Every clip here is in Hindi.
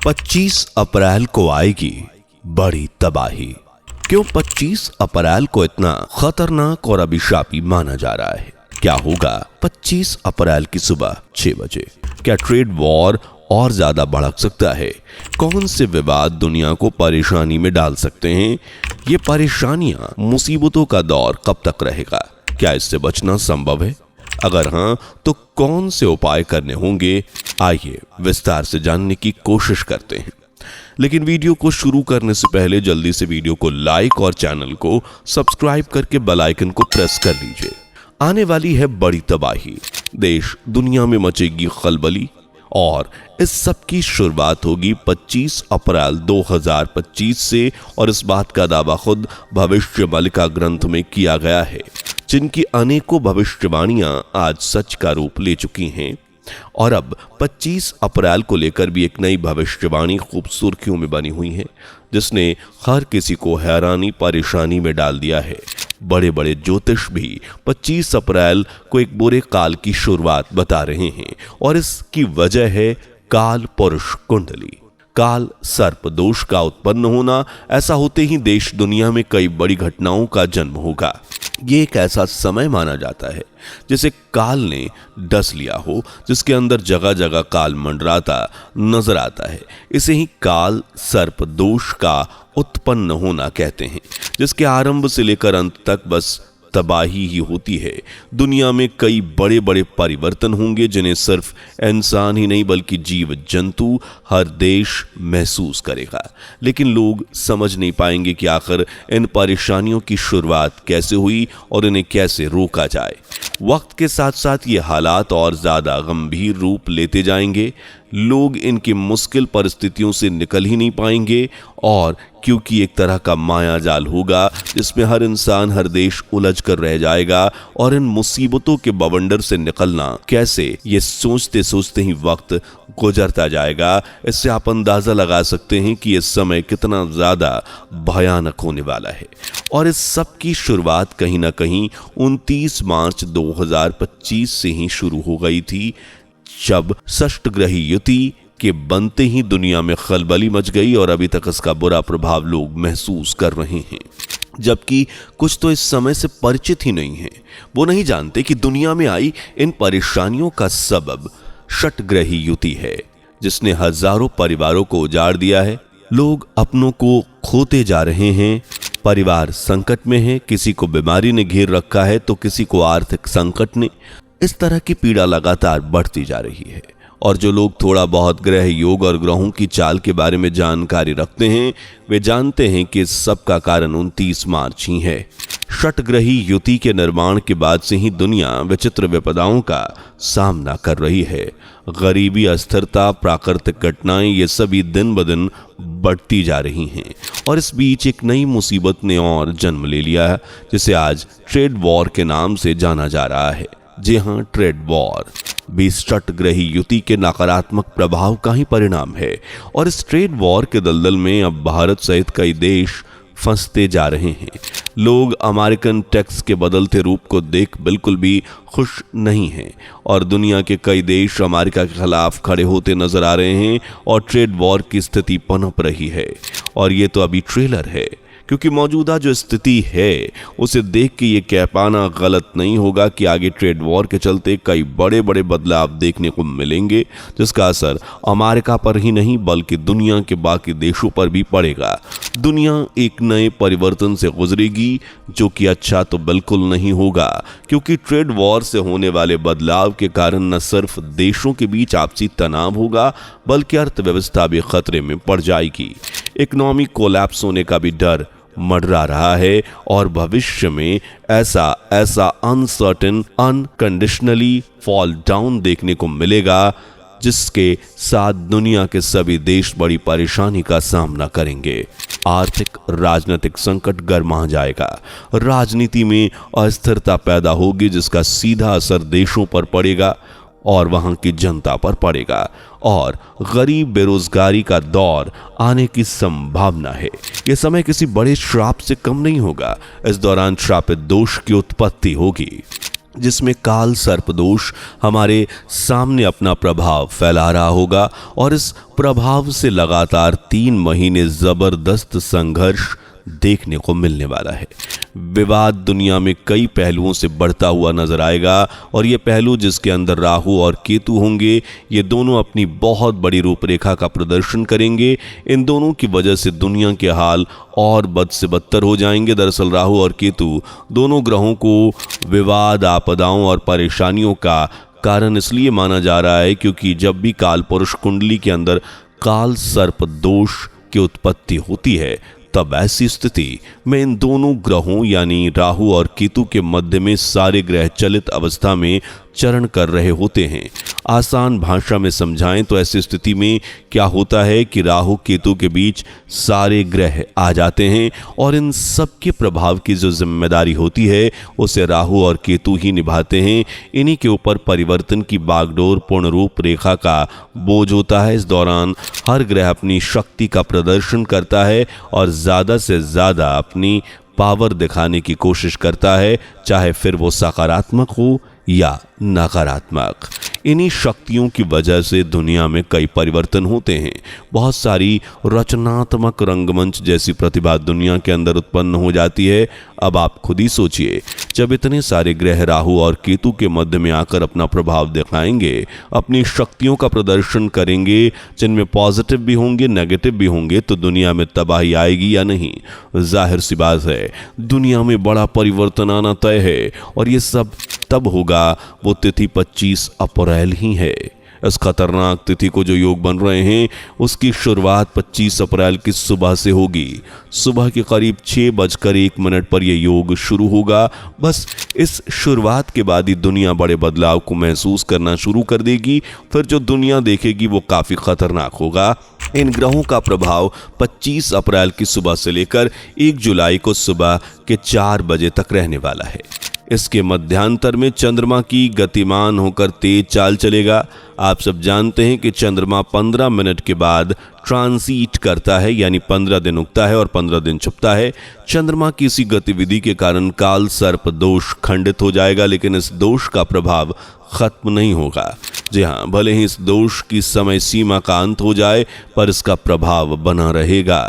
25 अप्रैल को आएगी बड़ी तबाही। क्यों 25 अप्रैल को इतना खतरनाक और अभिशापी माना जा रहा है? क्या होगा 25 अप्रैल की सुबह 6 बजे? क्या ट्रेड वॉर और ज्यादा भड़क सकता है? कौन से विवाद दुनिया को परेशानी में डाल सकते हैं? ये परेशानियां, मुसीबतों का दौर कब तक रहेगा? क्या इससे बचना संभव है? अगर हां तो कौन से उपाय करने होंगे? आइए विस्तार से जानने की कोशिश करते हैं। लेकिन वीडियो को शुरू करने से पहले जल्दी से वीडियो को लाइक और चैनल को सब्सक्राइब करके बेल आइकन को प्रेस कर लीजिए। आने वाली है बड़ी तबाही, देश दुनिया में मचेगी खलबली और इस सब की शुरुआत होगी 25 अप्रैल 2025 से। और इस बात का दावा खुद भविष्यवाणिका ग्रंथ में किया गया है, जिनकी अनेकों भविष्यवाणियां आज सच का रूप ले चुकी हैं। और अब 25 अप्रैल को लेकर भी एक नई भविष्यवाणी खूब सुर्खियों में बनी हुई है, जिसने हर किसी को हैरानी परेशानी में डाल दिया है। बड़े बड़े ज्योतिष भी 25 अप्रैल को एक बुरे काल की शुरुआत बता रहे हैं और इसकी वजह है काल पुरुष कुंडली, काल सर्प दोष का उत्पन्न होना। ऐसा होते ही देश दुनिया में कई बड़ी घटनाओं का जन्म होगा। ये एक ऐसा समय माना जाता है जिसे काल ने डस लिया हो, जिसके अंदर जगह जगह काल मंडराता नजर आता है। इसे ही काल सर्प दोष का उत्पन्न होना कहते हैं, जिसके आरंभ से लेकर अंत तक बस तबाही ही होती है। दुनिया में कई बड़े बड़े परिवर्तन होंगे, जिन्हें सिर्फ इंसान ही नहीं बल्कि जीव जंतु, हर देश महसूस करेगा। लेकिन लोग समझ नहीं पाएंगे कि आखिर इन परेशानियों की शुरुआत कैसे हुई और इन्हें कैसे रोका जाए। वक्त के साथ साथ ये हालात और ज्यादा गंभीर रूप लेते जाएंगे। लोग इनकी मुश्किल परिस्थितियों से निकल ही नहीं पाएंगे, और क्योंकि एक तरह का माया जाल होगा जिसमें हर इंसान, हर देश उलझ कर रह जाएगा। और इन मुसीबतों के बवंडर से निकलना कैसे, ये सोचते सोचते ही वक्त गुजरता जाएगा। इससे आप अंदाजा लगा सकते हैं कि यह समय कितना ज्यादा भयानक होने वाला है। और इस सब की शुरुआत कहीं ना कहीं 29 मार्च 2025 से ही शुरू हो गई थी, जब षष्ठग्रही युति के बनते ही दुनिया में खलबली मच गई और अभी तक इसका बुरा प्रभाव लोग महसूस कर रहे हैं। जबकि कुछ तो इस समय से परिचित ही नहीं है, वो नहीं जानते कि दुनिया में आई इन परेशानियों का सबब षष्ठग्रही युति है, जिसने हजारों परिवारों को उजाड़ दिया है। लोग अपनों को खोते जा रहे हैं, परिवार संकट में है, किसी को बीमारी ने घेर रखा है तो किसी को आर्थिक संकट ने। इस तरह की पीड़ा लगातार बढ़ती जा रही है। और जो लोग थोड़ा बहुत ग्रह योग और ग्रहों की चाल के बारे में जानकारी रखते हैं, वे जानते हैं कि इस सब का कारण 29 मार्च ही है। षष्ठग्रही युति के निर्माण के बाद से ही दुनिया विचित्र विपदाओं का सामना कर रही है। गरीबी, अस्थिरता, प्राकृतिक घटनाएं, ये सभी दिन ब दिन बढ़ती जा रही हैं। और इस बीच एक नई मुसीबत ने और जन्म ले लिया है, जिसे आज ट्रेड वॉर के नाम से जाना जा रहा है। जी हां, ट्रेड वॉर भी षष्ठग्रही युति के नकारात्मक प्रभाव का ही परिणाम है। और इस ट्रेड वॉर के दलदल में अब भारत सहित कई देश फंसते जा रहे हैं। लोग अमेरिकन टैक्स के बदलते रूप को देख बिल्कुल भी खुश नहीं हैं, और दुनिया के कई देश अमेरिका के खिलाफ खड़े होते नजर आ रहे हैं और ट्रेड वॉर की स्थिति पनप रही है। और ये तो अभी ट्रेलर है, क्योंकि मौजूदा जो स्थिति है उसे देख के ये कह पाना गलत नहीं होगा कि आगे ट्रेड वॉर के चलते कई बड़े बड़े बदलाव देखने को मिलेंगे, जिसका असर अमेरिका पर ही नहीं बल्कि दुनिया के बाकी देशों पर भी पड़ेगा। दुनिया एक नए परिवर्तन से गुजरेगी, जो कि अच्छा तो बिल्कुल नहीं होगा, क्योंकि ट्रेड वॉर से होने वाले बदलाव के कारण न सिर्फ देशों के बीच आपसी तनाव होगा, बल्कि अर्थव्यवस्था भी खतरे में पड़ जाएगी। इकोनॉमिक कोलैप्स होने का भी डर मंडरा रहा है, और भविष्य में ऐसा अनसर्टेन, अनकंडीशनली फॉल डाउन देखने को मिलेगा, जिसके साथ दुनिया के सभी देश बड़ी परेशानी का सामना करेंगे। आर्थिक राजनीतिक संकट गरमा जाएगा, राजनीति में अस्थिरता पैदा होगी, जिसका सीधा असर देशों पर पड़ेगा और वहां की जनता पर पड़ेगा, और गरीब बेरोजगारी का दौर आने की संभावना है। यह समय किसी बड़े श्राप से कम नहीं होगा। इस दौरान श्रापित दोष की उत्पत्ति होगी। जिसमें काल सर्पदोष हमारे सामने अपना प्रभाव फैला रहा होगा और इस प्रभाव से लगातार 3 महीने जबरदस्त संघर्ष देखने को मिलने वाला है। विवाद दुनिया में कई पहलुओं से बढ़ता हुआ नजर आएगा और ये पहलू जिसके अंदर राहु और केतु होंगे, ये दोनों अपनी बहुत बड़ी रूपरेखा का प्रदर्शन करेंगे। इन दोनों की वजह से दुनिया के हाल और बद से बदतर हो जाएंगे। दरअसल राहु और केतु दोनों ग्रहों को विवाद, आपदाओं और परेशानियों का कारण इसलिए माना जा रहा है क्योंकि जब भी काल पुरुष कुंडली के अंदर काल सर्प दोष की उत्पत्ति होती है तब ऐसी स्थिति में इन दोनों ग्रहों यानी राहु और केतु के मध्य में सारे ग्रह चलित अवस्था में चरण कर रहे होते हैं। आसान भाषा में समझाएं तो ऐसी स्थिति में क्या होता है कि राहु केतु के बीच सारे ग्रह आ जाते हैं और इन सब के प्रभाव की जो जिम्मेदारी होती है उसे राहु और केतु ही निभाते हैं। इन्हीं के ऊपर परिवर्तन की बागडोर पूर्ण रूप रेखा का बोझ होता है। इस दौरान हर ग्रह अपनी शक्ति का प्रदर्शन करता है और ज्यादा से ज्यादा अपनी पावर दिखाने की कोशिश करता है, चाहे फिर वो सकारात्मक हो या नकारात्मक। इन्हीं शक्तियों की वजह से दुनिया में कई परिवर्तन होते हैं। बहुत सारी रचनात्मक रंगमंच जैसी प्रतिभा दुनिया के अंदर उत्पन्न हो जाती है। अब आप खुद ही सोचिए, जब इतने सारे ग्रह राहु और केतु के मध्य में आकर अपना प्रभाव दिखाएंगे, अपनी शक्तियों का प्रदर्शन करेंगे, जिनमें पॉजिटिव भी होंगे नेगेटिव भी होंगे, तो दुनिया में तबाही आएगी या नहीं? जाहिर सी बात है, दुनिया में बड़ा परिवर्तन आना तय है और ये सब तब होगा वो तिथि 25 अप्रैल ही है। इस खतरनाक तिथि को जो योग बन रहे हैं उसकी शुरुआत 25 अप्रैल की सुबह से होगी। सुबह के करीब 6:01 पर यह योग शुरू होगा। बस इस शुरुआत के बाद ही दुनिया बड़े बदलाव को महसूस करना शुरू कर देगी। फिर जो दुनिया देखेगी वो काफी खतरनाक होगा। इन ग्रहों का प्रभाव 25 अप्रैल की सुबह से लेकर 1 जुलाई को सुबह के 4 बजे तक रहने वाला है। इसके मध्यांतर में चंद्रमा की गतिमान होकर तेज चाल चलेगा। आप सब जानते हैं कि चंद्रमा 15 मिनट के बाद ट्रांजिट करता है, यानी 15 दिन उगता है और 15 दिन छुपता है। चंद्रमा की इसी गतिविधि के कारण काल सर्प दोष खंडित हो जाएगा, लेकिन इस दोष का प्रभाव खत्म नहीं होगा। जी हाँ, भले ही इस दोष की समय सीमा का अंत हो जाए पर इसका प्रभाव बना रहेगा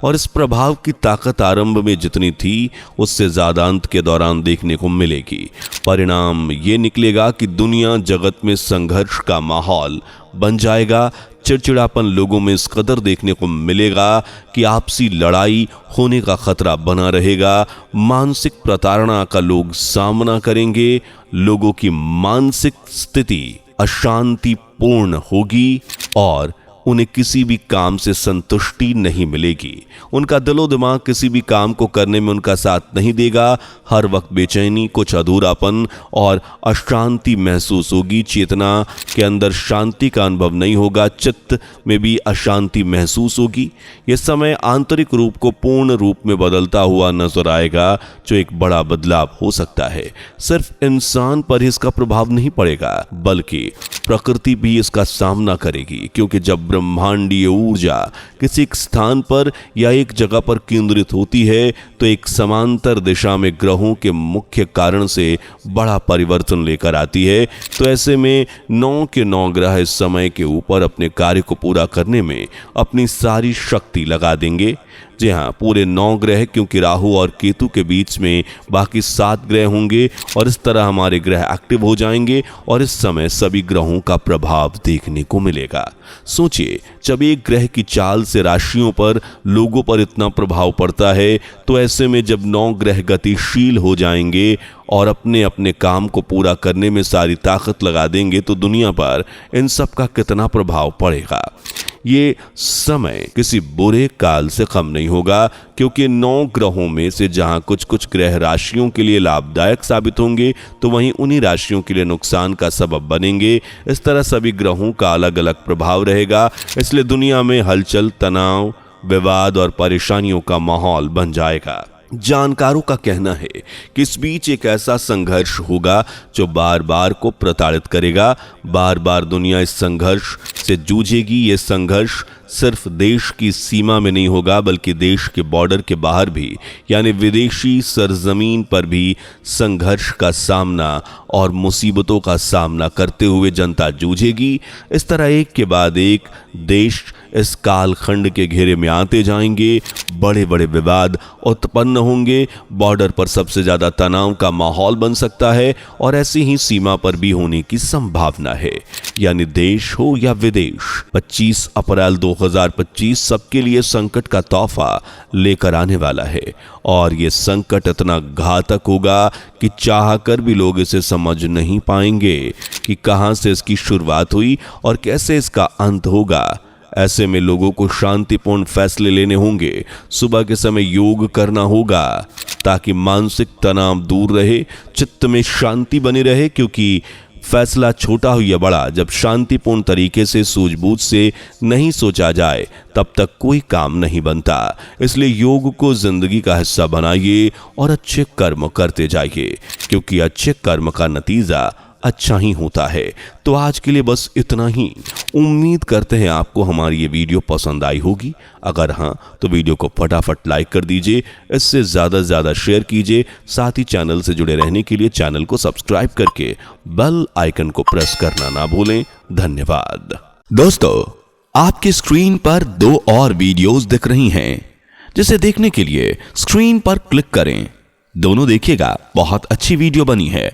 और इस प्रभाव की ताकत आरंभ में जितनी थी उससे ज्यादा अंत के दौरान देखने को मिलेगी। परिणाम ये निकलेगा कि दुनिया जगत में संघर्ष का माहौल बन जाएगा। चिड़चिड़ापन लोगों में इस कदर देखने को मिलेगा कि आपसी लड़ाई होने का खतरा बना रहेगा। मानसिक प्रताड़ना का लोग सामना करेंगे। लोगों की मानसिक स्थिति अशांतिपूर्ण होगी और उन्हें किसी भी काम से संतुष्टि नहीं मिलेगी। उनका दिलो दिमाग किसी भी काम को करने में उनका साथ नहीं देगा। हर वक्त बेचैनी, कुछ अधूरापन और अशांति महसूस होगी। चेतना के अंदर शांति का अनुभव नहीं होगा। चित्त में भी अशांति महसूस होगी। यह समय आंतरिक रूप को पूर्ण रूप में बदलता हुआ नजर आएगा, जो एक बड़ा बदलाव हो सकता है। सिर्फ इंसान पर ही इसका प्रभाव नहीं पड़ेगा बल्कि प्रकृति भी इसका सामना करेगी, क्योंकि जब ब्रह्मांडीय ऊर्जा किसी एक स्थान पर या एक जगह पर केंद्रित होती है तो एक समांतर दिशा में ग्रहों के मुख्य कारण से बड़ा परिवर्तन लेकर आती है। तो ऐसे में 9 के 9 ग्रह इस समय के ऊपर अपने कार्य को पूरा करने में अपनी सारी शक्ति लगा देंगे। जी हाँ, पूरे 9 ग्रह, क्योंकि राहु और केतु के बीच में बाकी 7 ग्रह होंगे और इस तरह हमारे ग्रह एक्टिव हो जाएंगे और इस समय सभी ग्रहों का प्रभाव देखने को मिलेगा। सोचिए, जब एक ग्रह की चाल से राशियों पर, लोगों पर इतना प्रभाव पड़ता है, तो ऐसे में जब 9 ग्रह गतिशील हो जाएंगे और अपने अपने काम को पूरा करने में सारी ताकत लगा देंगे तो दुनिया पर इन सब का कितना प्रभाव पड़ेगा। ये समय किसी बुरे काल से कम नहीं होगा, क्योंकि 9 ग्रहों में से जहां कुछ कुछ ग्रह राशियों के लिए लाभदायक साबित होंगे तो वहीं उन्हीं राशियों के लिए नुकसान का सबब बनेंगे। इस तरह सभी ग्रहों का अलग अलग प्रभाव रहेगा। इसलिए दुनिया में हलचल, तनाव, विवाद और परेशानियों का माहौल बन जाएगा। जानकारों का कहना है कि इस बीच एक ऐसा संघर्ष होगा जो बार बार को प्रताड़ित करेगा। बार बार दुनिया इस संघर्ष से जूझेगी। ये संघर्ष सिर्फ देश की सीमा में नहीं होगा बल्कि देश के बॉर्डर के बाहर भी, यानी विदेशी सरजमीन पर भी संघर्ष का सामना और मुसीबतों का सामना करते हुए जनता जूझेगी। इस तरह एक के बाद एक देश इस कालखंड के घेरे में आते जाएंगे, बड़े बड़े विवाद उत्पन्न होंगे, बॉर्डर पर सबसे ज्यादा तनाव का माहौल बन सकता है और ऐसी ही सीमा पर भी होने की संभावना है। यानी देश हो या विदेश, 25 अप्रैल 2025 सबके लिए संकट का तोहफा लेकर आने वाला है और ये संकट इतना घातक होगा कि चाहकर भी लोग इसे समझ नहीं पाएंगे कि कहां से इसकी शुरुआत हुई और कैसे इसका अंत होगा। ऐसे में लोगों को शांतिपूर्ण फैसले लेने होंगे, सुबह के समय योग करना होगा ताकि मानसिक तनाव दूर रहे, चित्त में शांति बनी रहे, क्योंकि फैसला छोटा हो या बड़ा जब शांतिपूर्ण तरीके से सूझबूझ से नहीं सोचा जाए तब तक कोई काम नहीं बनता। इसलिए योग को जिंदगी का हिस्सा बनाइए और अच्छे कर्म करते जाइए, क्योंकि अच्छे कर्म का नतीजा अच्छा ही होता है। तो आज के लिए बस इतना ही। उम्मीद करते हैं आपको हमारी ये वीडियो पसंद आई होगी। अगर हाँ तो वीडियो को फटाफट लाइक कर दीजिए, इससे ज़्यादा से ज़्यादा शेयर कीजिए। साथ ही चैनल से जुड़े रहने के लिए चैनल को सब्सक्राइब करके बेल आइकन को प्रेस करना ना भूलें। धन्यवाद। दोस्तों, आपकी स्क्रीन पर 2 और वीडियोस दिख रही हैं, जिसे देखने के लिए स्क्रीन पर क्लिक करें। दोनों देखिएगा, बहुत अच्छी वीडियो बनी है।